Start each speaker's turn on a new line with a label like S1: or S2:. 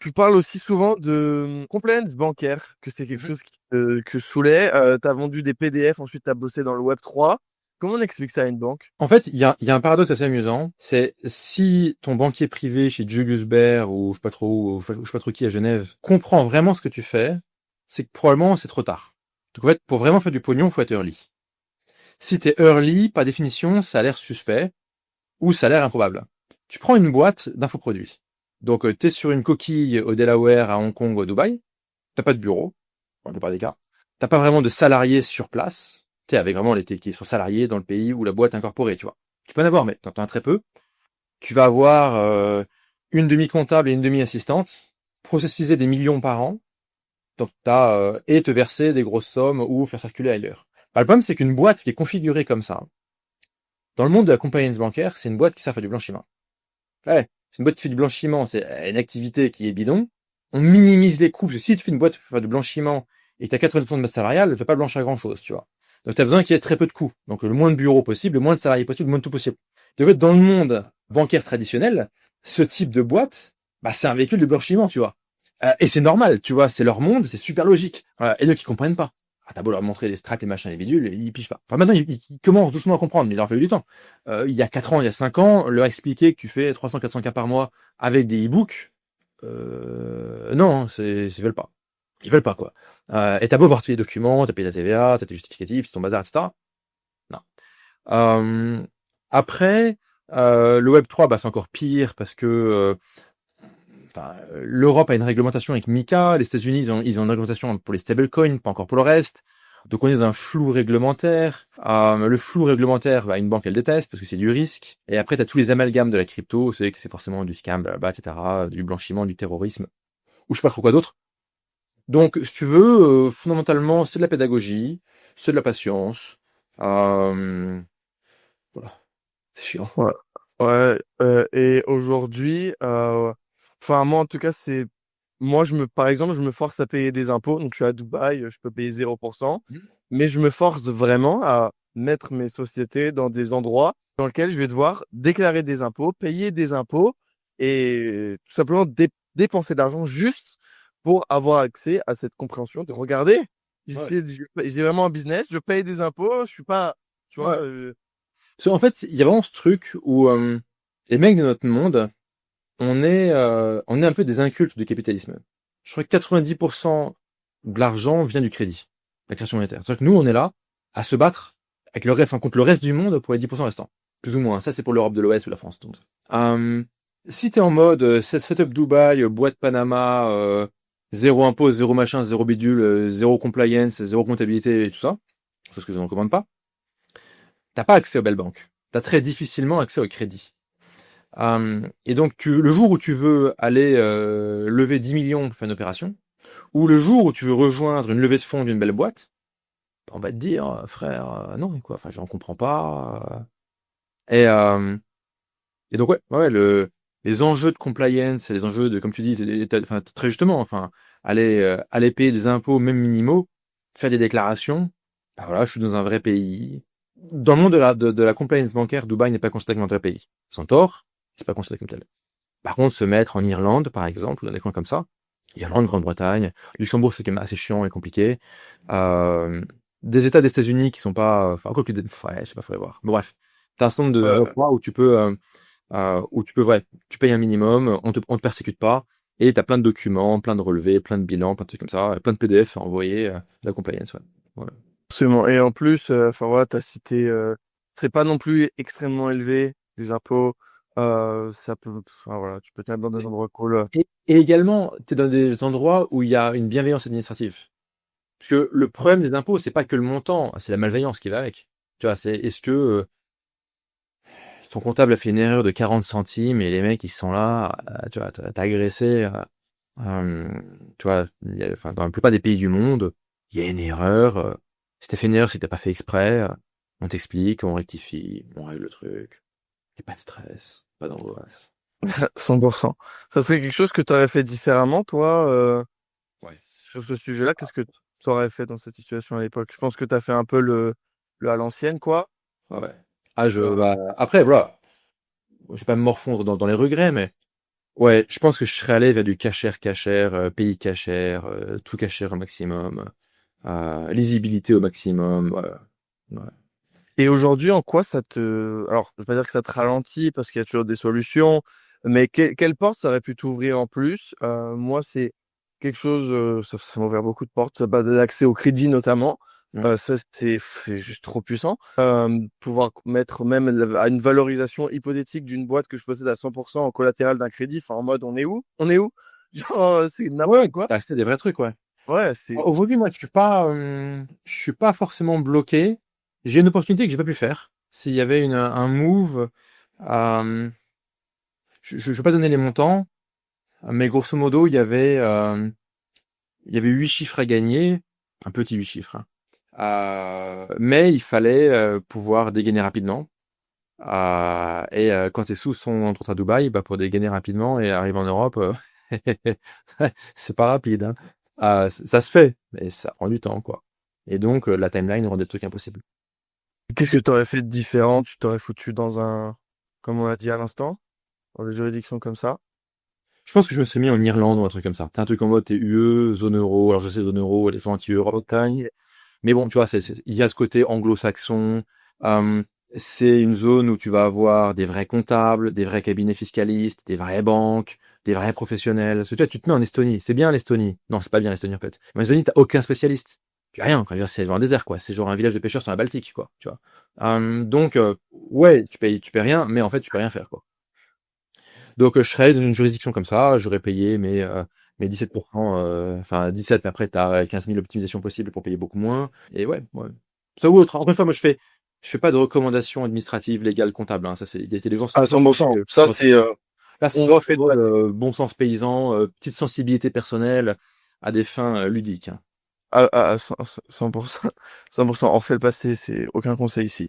S1: Tu parles aussi souvent de compliance bancaire, que c'est quelque
S2: Mhm.
S1: chose que je saoulais. Tu as vendu des PDF, ensuite tu as bossé dans le Web3. Comment on explique ça à une banque?
S2: En fait, il y a un paradoxe assez amusant. C'est si ton banquier privé chez Julius Baer ou je sais pas trop où, ou je sais pas trop qui à Genève comprend vraiment ce que tu fais, c'est que probablement c'est trop tard. Donc en fait, pour vraiment faire du pognon, faut être early. Si t'es early, par définition, ça a l'air suspect ou ça a l'air improbable. Tu prends une boîte d'infoproduits. Donc t'es sur une coquille au Delaware, à Hong Kong ou à Dubaï. T'as pas de bureau, dans la plupart des cas. T'as pas vraiment de salariés sur place. Tu sais, avec vraiment les qui sont salariés dans le pays où la boîte est incorporée, tu vois. Tu peux en avoir, mais t'en as très peu. Tu vas avoir une demi-comptable et une demi-assistante, processiser des millions par an, donc et te verser des grosses sommes ou faire circuler ailleurs. Bah, le problème, c'est qu'une boîte qui est configurée comme ça, dans le monde de la compliance bancaire, c'est une boîte qui sert à faire du blanchiment. Ouais, c'est une boîte qui fait du blanchiment, c'est une activité qui est bidon. On minimise les coûts, parce que si tu fais une boîte pour faire du blanchiment et que tu as 80% de masse salariale, elle ne fait pas blanchir grand-chose, tu vois. Donc tu as besoin qu'il y ait très peu de coûts. Donc le moins de bureaux possible, le moins de salariés possible, le moins de tout possible. Donc en fait, dans le monde bancaire traditionnel, ce type de boîte, bah, c'est un véhicule de blanchiment, tu vois. Et c'est normal, tu vois, c'est leur monde, c'est super logique. Et donc ils comprennent pas. Ah, t'as beau leur montrer les straps, les machins, les bidules, ils pigent pas. Enfin maintenant, ils commencent doucement à comprendre, mais il leur a fallu du temps. Il y a 4 ans, il y a 5 ans, leur expliquer que tu fais 300-400 cas par mois avec des e-books, non, ils veulent pas. Ils veulent pas, quoi. Et t'as beau voir tous les documents, t'as payé ta TVA, t'as tes justificatifs, ton bazar, etc. Non. Euh, après, le Web3, bah, c'est encore pire parce que l'Europe a une réglementation avec MiCA, les États-Unis, ils ont une réglementation pour les stablecoins, pas encore pour le reste. Donc on est dans un flou réglementaire. Le flou réglementaire, bah, une banque elle déteste parce que c'est du risque. Et après tu as tous les amalgames de la crypto, c'est que c'est forcément du scam, blablabla, etc., du blanchiment, du terrorisme, ou je sais pas trop quoi d'autre. Donc si tu veux, fondamentalement c'est de la pédagogie, c'est de la patience. Euh, voilà, c'est chiant.
S1: Ouais. Ouais, et aujourd'hui, enfin moi en tout cas c'est, moi par exemple je me force à payer des impôts, donc je suis à Dubaï, je peux payer 0%, mais je me force vraiment à mettre mes sociétés dans des endroits dans lesquels je vais devoir déclarer des impôts, payer des impôts et tout simplement dépenser de l'argent juste pour avoir accès à cette compréhension de regarder,
S2: Ouais.
S1: j'ai vraiment un business, je paye des impôts, je suis pas, tu vois,
S2: Ouais. En fait, il y a vraiment ce truc où les mecs de notre monde, on est un peu des incultes du capitalisme. Je crois que 90% de l'argent vient du crédit, la création monétaire. C'est-à-dire que nous, on est là à se battre avec enfin, contre le reste du monde pour les 10% restants. Plus ou moins. Ça, c'est pour l'Europe de l'Ouest ou la France. Donc. Si t'es en mode setup Dubaï, boîte Panama, zéro impôt, zéro machin, zéro bidule, zéro compliance, zéro comptabilité et tout ça, chose que je ne recommande pas, t'as pas accès aux belles banques. T'as très difficilement accès au crédit. Et donc, le jour où tu veux aller lever 10 millions pour faire une opération, ou le jour où tu veux rejoindre une levée de fonds d'une belle boîte, on va te dire, frère, non, quoi. Enfin, je n'en comprends pas. Et, euh, et donc, ouais, ouais, les enjeux de compliance, les enjeux de, comme tu dis, enfin, très justement, enfin, aller payer des impôts, même minimaux, faire des déclarations. Bah voilà, je suis dans un vrai pays. Dans le monde de la compliance bancaire, Dubaï n'est pas considéré comme un vrai pays. Sans tort, c'est pas considéré comme tel. Par contre, se mettre en Irlande, par exemple, ou dans des coins comme ça, Irlande, Grande-Bretagne, Luxembourg, c'est quand même assez chiant et compliqué. Euh, des États des États-Unis qui sont pas, enfin, quoi que, ouais, je sais pas, faudrait voir. Mais bref, t'as un certain nombre
S1: euh,
S2: d'endroits où tu peux, ouais, tu payes un minimum, on te persécute pas, et t'as plein de documents, plein de relevés, plein de bilans, plein de trucs comme ça, plein de PDF à envoyer, de la compliance, ouais. Voilà.
S1: Absolument. Et en plus, enfin voilà, t'as cité, c'est pas non plus extrêmement élevé, les impôts. Ça peut, enfin voilà, tu peux te mettre dans des endroits cool.
S2: Et également, tu es dans des endroits où il y a une bienveillance administrative. Parce que le problème des impôts, c'est pas que le montant, c'est la malveillance qui va avec. Tu vois, c'est est-ce que ton comptable a fait une erreur de 40 centimes et les mecs ils sont là, tu vois, t'as agressé, euh, tu vois, enfin, dans la plupart des pays du monde, il y a une erreur. Si t'as fait une erreur, si t'as pas fait exprès, on t'explique, on rectifie, on règle le truc. Y a pas de stress, pas d'angoisse.
S1: 100%. Ça serait quelque chose que tu aurais fait différemment, toi,
S2: Ouais.
S1: sur ce sujet-là. Qu'est-ce que tu aurais fait dans cette situation à l'époque? Je pense que tu as fait un peu le à l'ancienne, quoi.
S2: Ouais, ouais. Ah,
S1: Euh,
S2: bah, après, voilà, je vais pas me morfondre dans les regrets, mais Ouais, je pense que je serais allé vers du cachère, pays cachère, tout cachère au maximum, lisibilité au maximum. Ouais.
S1: Et aujourd'hui, en quoi ça te... Alors, je vais pas dire que ça te ralentit parce qu'il y a toujours des solutions, mais quelle porte ça aurait pu t'ouvrir en plus? Moi, c'est quelque chose, ça m'a ouvert beaucoup de portes, bah, l'accès au crédit notamment.
S2: Ouais.
S1: Ça, c'est juste trop puissant. Pouvoir mettre même à une valorisation hypothétique d'une boîte que je possède à 100% en collatéral d'un crédit, enfin, en mode, on est où? On est où? Genre, c'est
S2: Ouais,
S1: n'importe quoi.
S2: t'as acheté des vrais trucs, ouais.
S1: Ouais, c'est...
S2: Aujourd'hui, moi, je suis pas forcément bloqué. J'ai une opportunité que j'ai pas pu faire. S'il y avait un move, euh, je vais pas donner les montants, mais grosso modo, il y avait 8 chiffres à gagner, un petit 8 chiffres, hein. Mais il fallait pouvoir dégainer rapidement. Quand tes sous sont entre à Dubaï, bah, pour dégainer rapidement et arriver en Europe, c'est pas rapide, hein. Ça se fait, mais ça prend du temps, quoi. Et donc, la timeline rend des trucs impossibles.
S1: Qu'est-ce que tu aurais fait de différent? Tu t'aurais foutu dans un, comme on a dit à l'instant, dans les juridictions comme ça?
S2: Je pense que je me serais mis en Irlande ou un truc comme ça. T'as un truc en mode, t'es UE, zone euro. Alors, je sais, zone euro, les gens anti-Europe.
S1: Bretagne.
S2: Mais bon, tu vois, il y a ce côté anglo-saxon. Euh, c'est une zone où tu vas avoir des vrais comptables, des vrais cabinets fiscalistes, des vraies banques, des vrais professionnels. Parce que tu te mets en Estonie. C'est bien l'Estonie. Non, c'est pas bien l'Estonie, en fait. Mais en Estonie, t'as aucun spécialiste. Puis rien, quoi. Je veux dire, c'est genre un désert, quoi. C'est genre un village de pêcheurs sur la Baltique, quoi. Tu vois. Donc, ouais, tu payes rien, mais en fait, tu peux rien faire, quoi. Donc, je serais dans une juridiction comme ça, j'aurais payé mes 17%, enfin 17, mais après, tu as 15 000 optimisations possibles pour payer beaucoup moins. Et ouais, ouais. Ça ou autre. Encore une fois, moi, je fais pas de recommandations administratives, légales, comptables, hein. Ça, c'est, les gens
S1: À
S2: sont
S1: 100%. Ça, c'est,
S2: là, c'est
S1: on
S2: vraiment
S1: refait
S2: en
S1: le
S2: mode,
S1: passé.
S2: bon sens paysan, petite sensibilité personnelle à des fins ludiques, hein.
S1: À 100%. 100%. On refait le passé, c'est aucun conseil ici.